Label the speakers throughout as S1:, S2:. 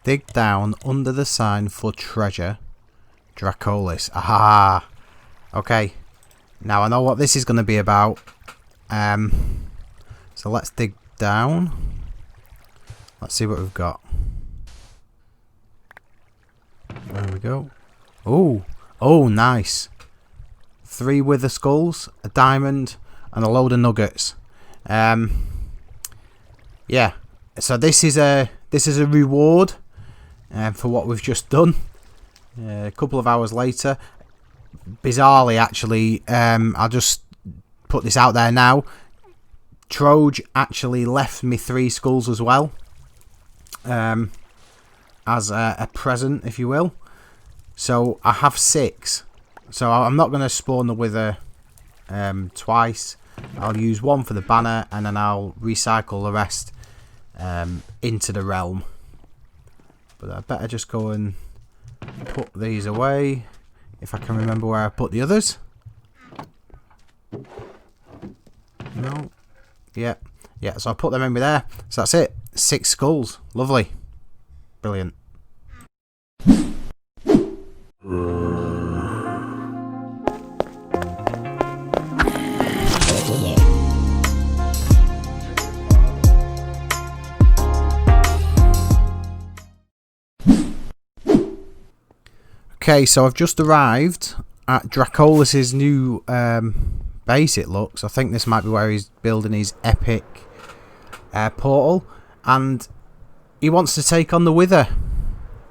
S1: Dig down under the sign for treasure. Dracolis. Aha! Okay. Now I know what this is going to be about. So let's dig down. Let's see what we've got. There we go. Oh! Oh, nice. 3 wither skulls, a diamond, and a load of nuggets. Yeah. So this is a reward for what we've just done. A couple of hours later, bizarrely, actually, I'll just put this out there now. Troj actually left me 3 skulls as well, as a present, if you will. So I have 6. So I'm not going to spawn the wither twice. I'll use 1 for the banner, and then I'll recycle the rest into the realm. But I better just go and put these away, if I can remember where I put the others. No. Yeah. Yeah, so I'll put them in with there. So that's it. 6 skulls. Lovely. Brilliant. Okay, so I've just arrived at Dracolis' new base, it looks. I think this might be where he's building his epic portal. And he wants to take on the Wither.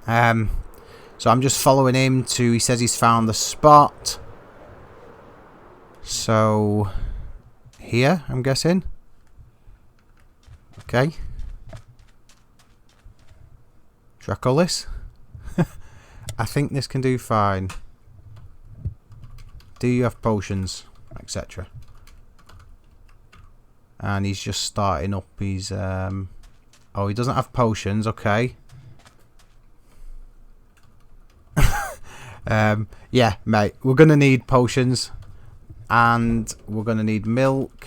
S1: So I'm just following him to... He says he's found the spot. So... Here, I'm guessing. Okay. Dracolis. I think this can do fine. Do you have potions? Etc. And he's just starting up his... Oh, he doesn't have potions. Okay. Yeah, mate. We're going to need potions. And we're going to need milk.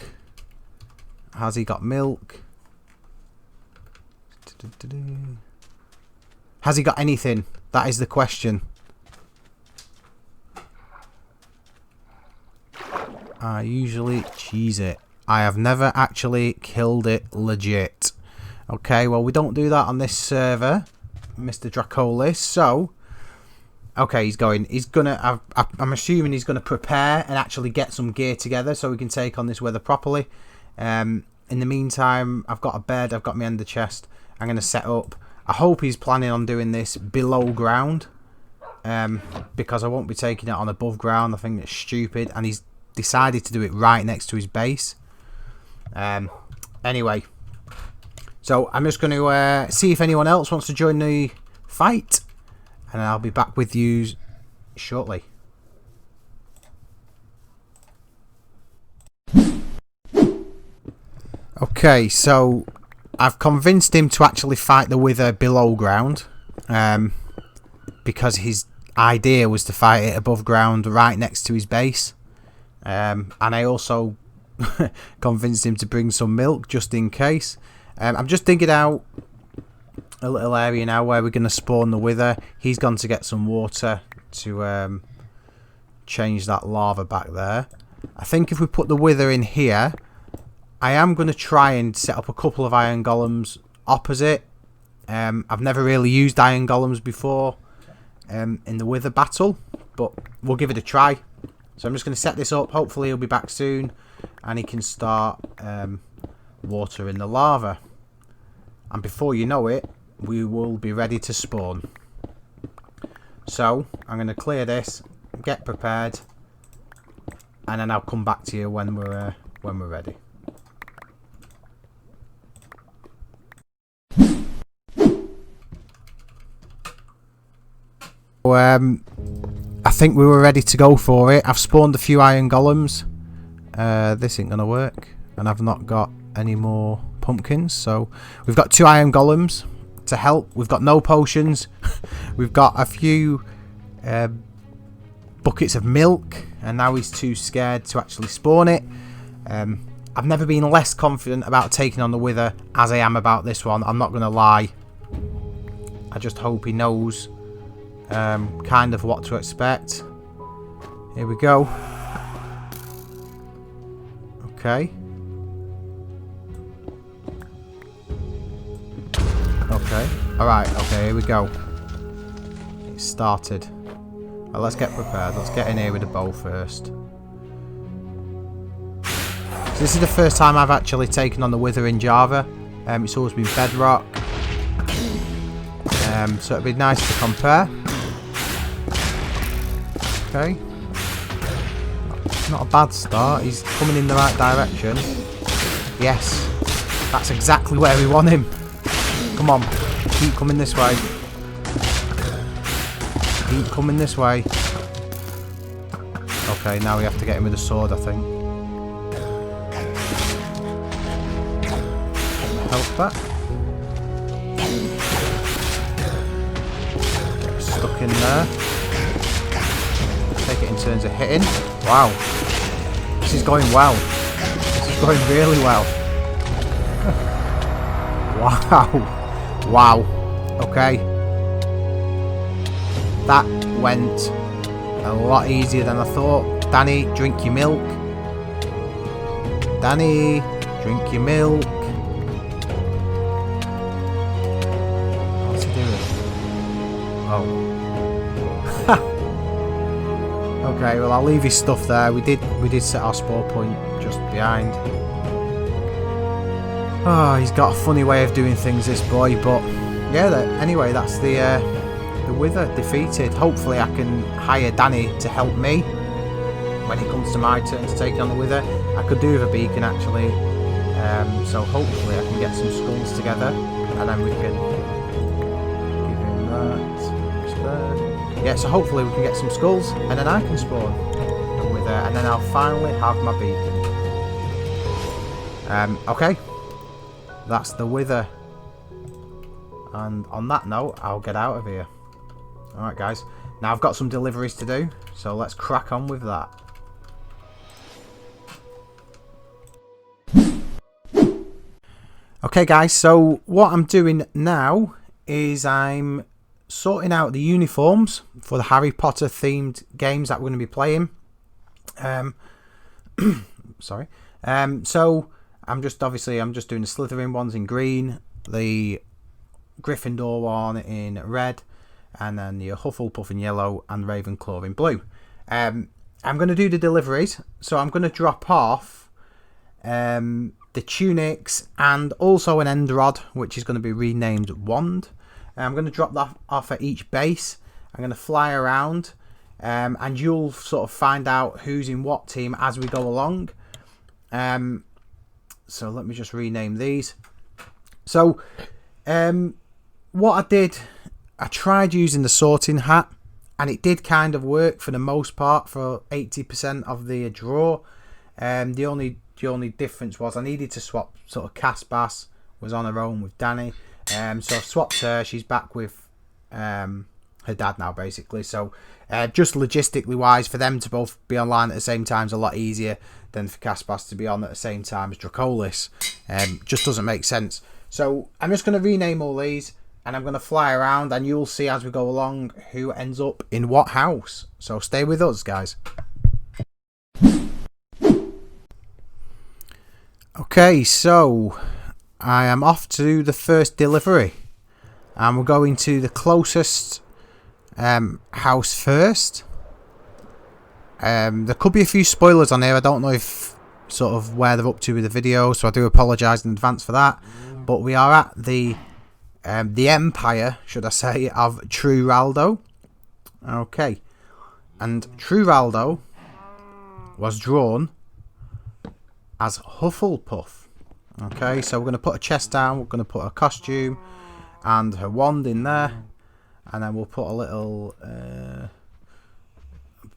S1: Has he got milk? Has he got anything? That is the question. I usually cheese it. I have never actually killed it legit. Okay, well, we don't do that on this server, Mr. Dracolis. So, okay, he's gonna... I'm assuming he's gonna prepare and actually get some gear together so we can take on this weather properly. In the meantime, I've got a bed. I've got my ender chest. I'm gonna set up. I hope he's planning on doing this below ground, because I won't be taking it on above ground. I think it's stupid, and he's decided to do it right next to his base. Anyway, so I'm just going to see if anyone else wants to join the fight, and I'll be back with you shortly. Okay, so I've convinced him to actually fight the Wither below ground, because his idea was to fight it above ground right next to his base. And I also convinced him to bring some milk just in case. I'm just digging out a little area now where we're going to spawn the Wither. He's gone to get some water to change that lava back there. I think if we put the Wither in here, I am going to try and set up a couple of iron golems opposite. I've never really used iron golems before in the Wither battle, but we'll give it a try. So I'm just going to set this up. Hopefully he'll be back soon and he can start watering the lava. And before you know it, we will be ready to spawn. So I'm going to clear this, get prepared, and then I'll come back to you when we're ready. I think we were ready to go for it. I've spawned a few iron golems. This ain't gonna work, and I've not got any more pumpkins. So we've got 2 iron golems to help. We've got no potions. We've got a few buckets of milk, and now he's too scared to actually spawn it. I've never been less confident about taking on the Wither as I am about this one. I'm not gonna lie. I just hope he knows kind of what to expect. Here we go. Okay. Okay. Alright, okay, here we go. It started. Well, let's get prepared. Let's get in here with the bow first. So this is the first time I've actually taken on the Wither in Java. It's always been Bedrock. So it'd be nice to compare. Okay. Not a bad start. He's coming in the right direction. Yes. That's exactly where we want him. Come on. Keep coming this way. Keep coming this way. Okay, now we have to get him with a sword, I think. Health back. Get stuck in there. Take it in terms of hitting. Wow. This is going well. This is going really well. Wow. Wow. Okay. That went a lot easier than I thought. Danny, drink your milk. Danny, drink your milk. What's he doing? Oh. Okay, well I'll leave his stuff there. We did set our spawn point just behind. Oh, he's got a funny way of doing things, this boy. But yeah, anyway, that's the Wither defeated. Hopefully I can hire Danny to help me when it comes to my turn to take on the Wither. I could do with a beacon actually, so hopefully I can get some skulls together and then we can give him that. Just there. Yeah, so hopefully we can get some skulls and then I can spawn the Wither and then I'll finally have my beacon. Okay, that's the Wither. And on that note, I'll get out of here. Alright guys, now I've got some deliveries to do, so let's crack on with that. Okay guys, so what I'm doing now is I'm sorting out the uniforms for the Harry Potter themed games that we're going to be playing. Sorry. So I'm just doing the Slytherin ones in green, the Gryffindor one in red, and then the Hufflepuff in yellow and Ravenclaw in blue. I'm going to do the deliveries, so I'm going to drop off the tunics and also an end rod, which is going to be renamed Wand. I'm going to drop that off at each base. I'm going to fly around, and you'll sort of find out who's in what team as we go along. So let me just rename these. So what I did, I tried using the sorting hat and it did kind of work for the most part for 80% of the draw. The only difference was I needed to swap sort of Caspas was on her own with Danny. So I've swapped her. She's back with her dad now basically. So just logistically wise, for them to both be online at the same time is a lot easier than for Caspas to be on at the same time as Dracolis. Just doesn't make sense. So I'm just going to rename all these. And I'm going to fly around and you'll see as we go along who ends up in what house. So stay with us, guys. Okay, so I am off to the first delivery. And we're going to the closest house first. There could be a few spoilers on here. I don't know if sort of where they're up to with the video. So I do apologise in advance for that. But we are at the Empire, should I say, of Trueraldo. Okay. And Trueraldo was drawn as Hufflepuff. Okay, so we're going to put a chest down, we're going to put a costume and her wand in there. And then we'll put a little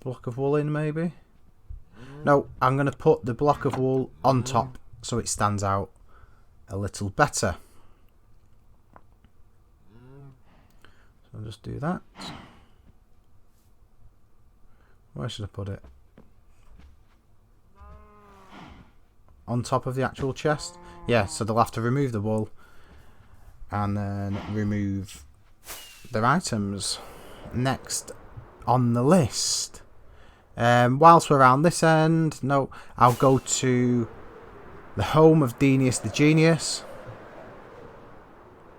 S1: block of wool in, maybe. No, I'm going to put the block of wool on top so it stands out a little better. So I'll just do that. Where should I put it? On top of the actual chest? Yeah, so they'll have to remove the wool and then remove their items. Next on the list. Whilst we're around this end, no, I'll go to the home of Deanius the Genius.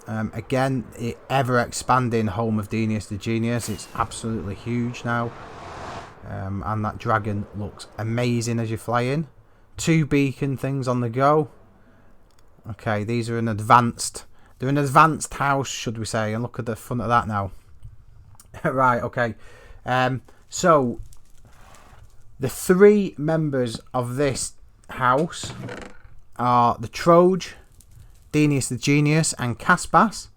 S1: Again, ever expanding home of Deanius the Genius. It's absolutely huge now. And that dragon looks amazing as you fly in. 2 beacon things on the go. Okay, these are they're an advanced house, should we say, and look at the front of that now. Right, okay. So the 3 members of this house are the Troge, Deanius the Genius, and Caspas,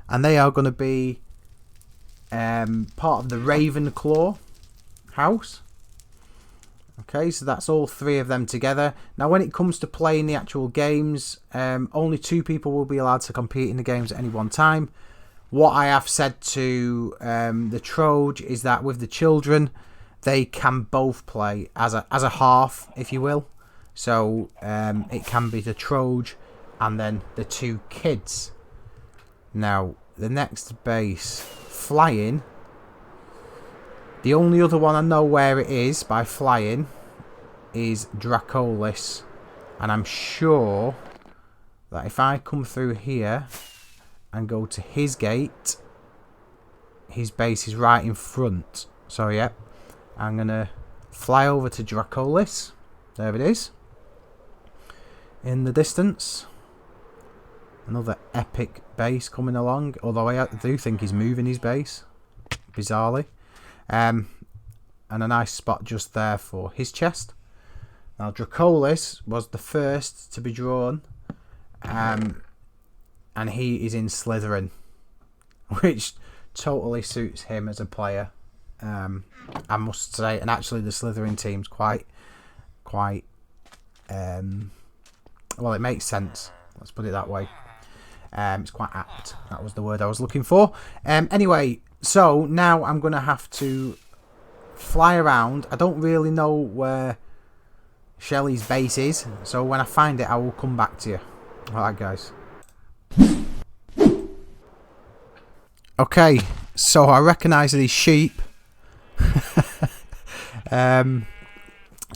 S1: and they are going to be part of the Ravenclaw house. Okay, so that's all 3 of them together. Now, when it comes to playing the actual games, only 2 people will be allowed to compete in the games at any one time. What I have said to the Troge is that with the children, they can both play as a half, if you will. So it can be the Troge and then the 2 kids. Now, the next base, flying. The only other one I know where it is by flying is Dracolis. And I'm sure that if I come through here and go to his gate, his base is right in front. So, yeah, I'm going to fly over to Dracolis. There it is. In the distance. Another epic base coming along. Although I do think he's moving his base. Bizarrely. And a nice spot just there for his chest. Now, Dracolis was the first to be drawn. And he is in Slytherin. Which totally suits him as a player. I must say. And actually the Slytherin team's quite well, it makes sense. Let's put it that way. It's quite apt. That was the word I was looking for. Anyway, so now I'm going to have to fly around. I don't really know where Shelley's base is. So when I find it, I will come back to you. Alright, guys. Okay, so I recognise these sheep.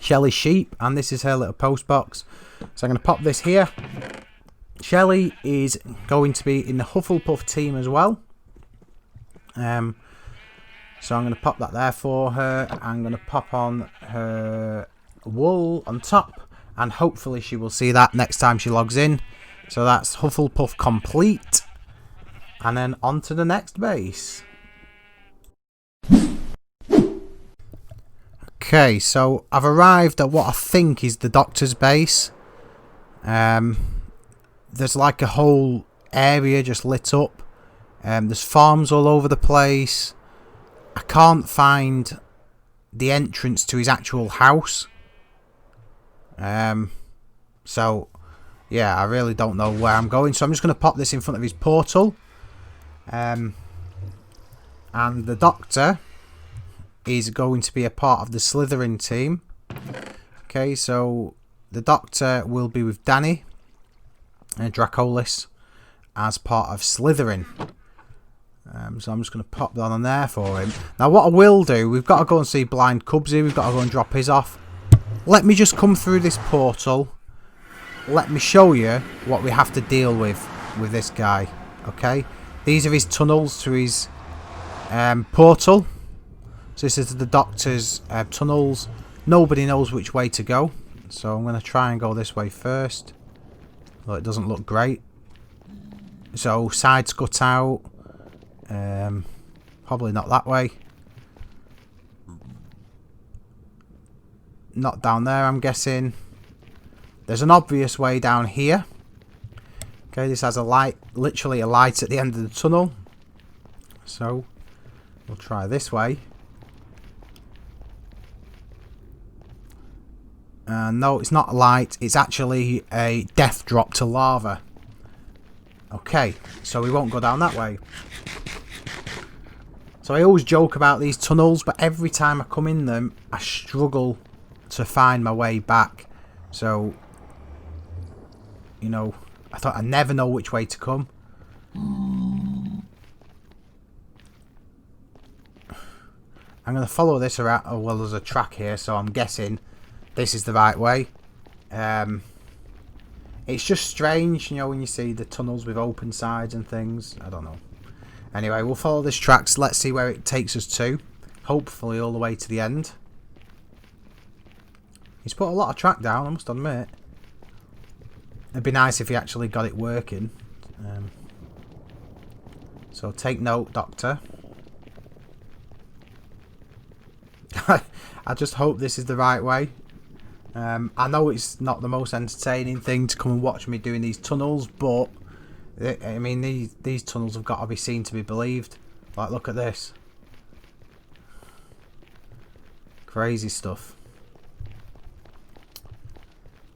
S1: Shelley's sheep. And this is her little post box. So I'm going to pop this here. Shelley is going to be in the Hufflepuff team as well. So I'm going to pop that there for her. I'm going to pop on her wool on top. And hopefully she will see that next time she logs in. So that's Hufflepuff complete. And then on to the next base. Okay, so I've arrived at what I think is the Doctor's base. There's like a whole area just lit up. There's farms all over the place. I can't find the entrance to his actual house. So, yeah, I really don't know where I'm going. So I'm just going to pop this in front of his portal. And the Doctor is going to be a part of the Slytherin team. Okay, so the Doctor will be with Danny and Dracolis as part of Slytherin. So I'm just going to pop that on there for him. Now what I will do, we've got to go and see Blind Cubsy. We've got to go and drop his off. Let me just come through this portal. Let me show you what we have to deal with this guy. Okay, these are his tunnels to his portal. So this is the Doctor's tunnels. Nobody knows which way to go. So I'm going to try and go this way first. Well, it doesn't look great. So sides cut out. Probably not that way. Not down there, I'm guessing. There's an obvious way down here. Okay, this has a light, literally a light at the end of the tunnel. So we'll try this way. No, it's not a light. It's actually a death drop to lava. Okay, so we won't go down that way. So I always joke about these tunnels, but every time I come in them, I struggle to find my way back. So, you know, I thought I never know which way to come. I'm going to follow this around. Oh, well, there's a track here, so I'm guessing this is the right way. It's just strange, you know, when you see the tunnels with open sides and things. I don't know. Anyway, we'll follow this track. So let's see where it takes us to. Hopefully all the way to the end. He's put a lot of track down, I must admit. It'd be nice if he actually got it working. So take note, Doctor. I just hope this is the right way. I know it's not the most entertaining thing to come and watch me doing these tunnels, but I mean these tunnels have got to be seen to be believed. Like, look at this. Crazy stuff.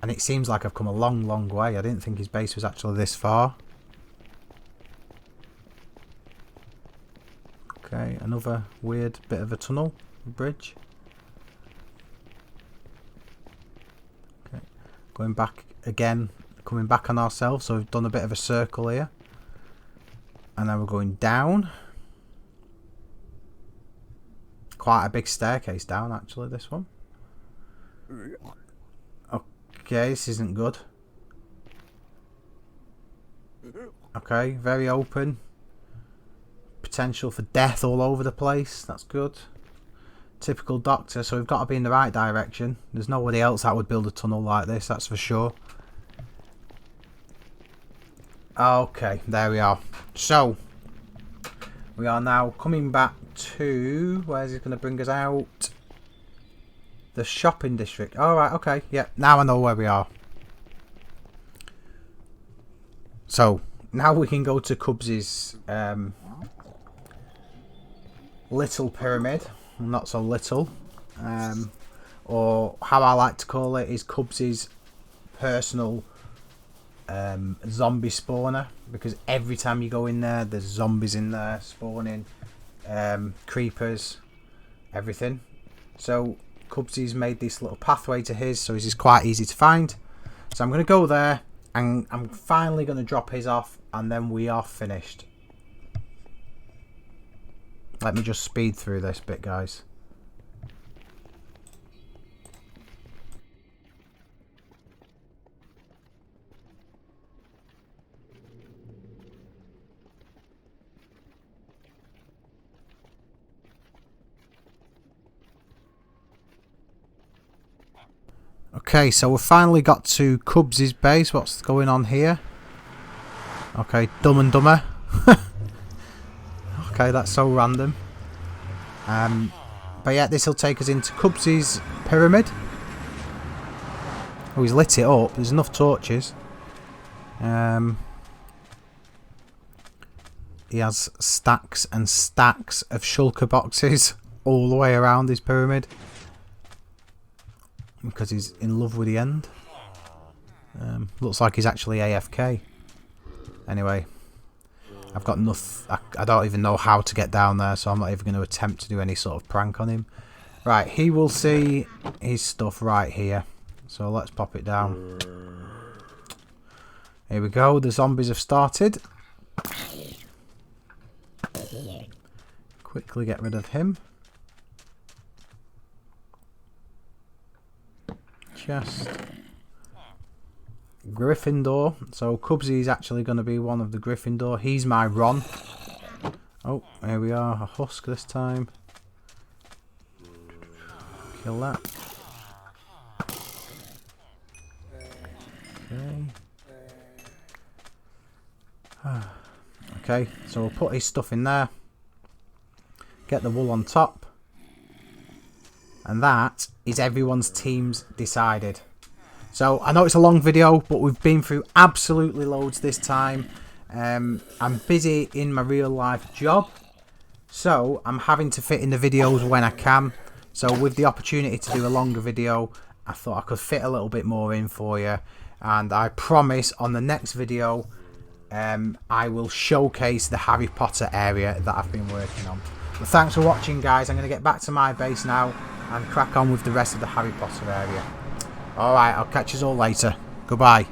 S1: And it seems like I've come a long, long way. I didn't think his base was actually this far. Okay, another weird bit of a tunnel, bridge. Okay, going back again, coming back on ourselves. So we've done a bit of a circle here. And then we're going down. Quite a big staircase down, actually, this one. Okay, this isn't good. Okay, very open. Potential for death all over the place. That's good. Typical Doctor, so we've got to be in the right direction. There's nobody else that would build a tunnel like this, that's for sure. Okay, there we are. So, we are now coming back to... Where's it going to bring us out? The shopping district. Alright, okay. Yeah, now I know where we are. So, now we can go to Cubs's little pyramid. Not so little. Or how I like to call it is Cubs's personal zombie spawner. Because every time you go in there, there's zombies in there spawning. Creepers. Everything. So... Cubsy's made this little pathway to his, so he's quite easy to find. So I'm going to go there, and I'm finally going to drop his off, and then we are finished. Let me just speed through this bit, guys. Okay, so we've finally got to Cubs's base. What's going on here? Okay, Dumb and Dumber. Okay, that's so random. But yeah, this will take us into Cubs's pyramid. Oh, he's lit it up. There's enough torches. He has stacks and stacks of shulker boxes all the way around his pyramid. Because he's in love with the end. Looks like he's actually AFK. Anyway, I've got nothing. I don't even know how to get down there, so I'm not even going to attempt to do any sort of prank on him. Right, he will see his stuff right here. So let's pop it down. Here we go. The zombies have started. Quickly get rid of him. Chest. Gryffindor. So Cubsy is actually going to be one of the Gryffindor. He's my Ron. Oh, here we are. A husk this time. Kill that. Okay. Okay, so we'll put his stuff in there. Get the wool on top. And that is everyone's teams decided. So I know it's a long video, but we've been through absolutely loads this time. I'm busy in my real life job, so I'm having to fit in the videos when I can. So with the opportunity to do a longer video, I thought I could fit a little bit more in for you. And I promise on the next video, I will showcase the Harry Potter area that I've been working on. But thanks for watching, guys. I'm going to get back to my base now and crack on with the rest of the Harry Potter area. Alright, I'll catch you all later. Goodbye.